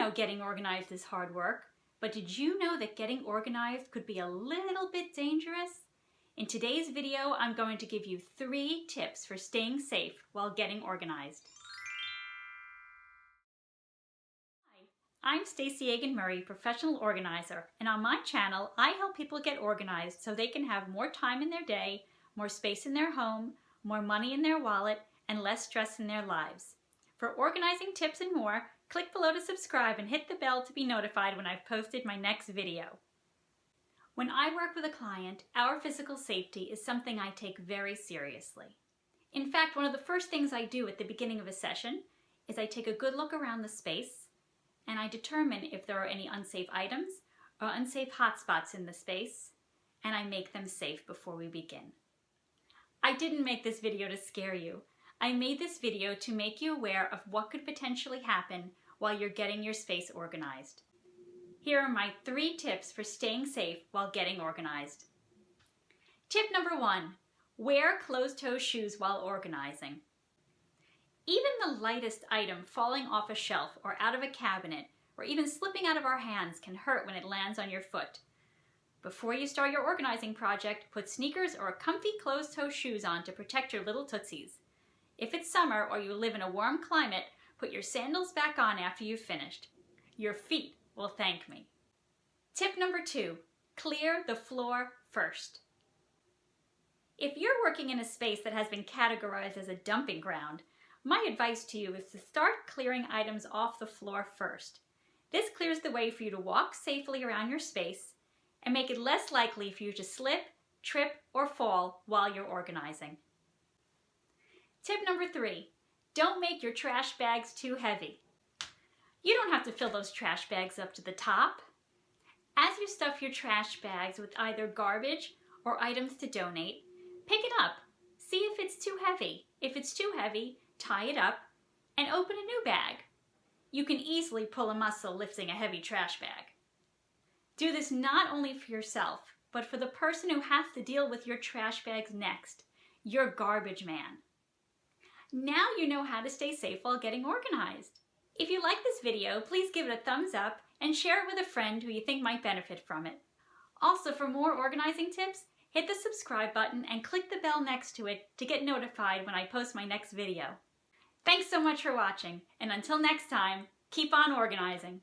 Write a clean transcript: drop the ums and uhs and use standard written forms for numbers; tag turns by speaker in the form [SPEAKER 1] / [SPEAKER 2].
[SPEAKER 1] know getting organized is hard work, but did you know that getting organized could be a little bit dangerous? In today's video, I'm going to give you 3 tips for staying safe while getting organized. Hi, I'm Stacey Agin, professional organizer, and on my channel, I help people get organized so they can have more time in their day, more space in their home, more money in their wallet, and less stress in their lives. For organizing tips and more, click below to subscribe and hit the bell to be notified when I've posted my next video. When I work with a client, our physical safety is something I take very seriously. In fact, one of the first things I do at the beginning of a session is I take a good look around the space and I determine if there are any unsafe items or unsafe hotspots in the space, and I make them safe before we begin. I didn't make this video to scare you. I made this video to make you aware of what could potentially happen while you're getting your space organized. Here are my 3 tips for staying safe while getting organized. Tip number 1, wear closed-toe shoes while organizing. Even the lightest item falling off a shelf or out of a cabinet or even slipping out of our hands can hurt when it lands on your foot. Before you start your organizing project, put sneakers or comfy closed-toe shoes on to protect your little tootsies. If it's summer or you live in a warm climate, put your sandals back on after you've finished. Your feet will thank me. Tip number 2, clear the floor first. If you're working in a space that has been categorized as a dumping ground, my advice to you is to start clearing items off the floor first. This clears the way for you to walk safely around your space and make it less likely for you to slip, trip, or fall while you're organizing. Tip number 3, don't make your trash bags too heavy. You don't have to fill those trash bags up to the top. As you stuff your trash bags with either garbage or items to donate, pick it up. See if it's too heavy. If it's too heavy, tie it up and open a new bag. You can easily pull a muscle lifting a heavy trash bag. Do this not only for yourself, but for the person who has to deal with your trash bags next, your garbage man. Now you know how to stay safe while getting organized. If you like this video, please give it a thumbs up and share it with a friend who you think might benefit from it. Also, for more organizing tips, hit the subscribe button and click the bell next to it to get notified when I post my next video. Thanks so much for watching, and until next time, keep on organizing.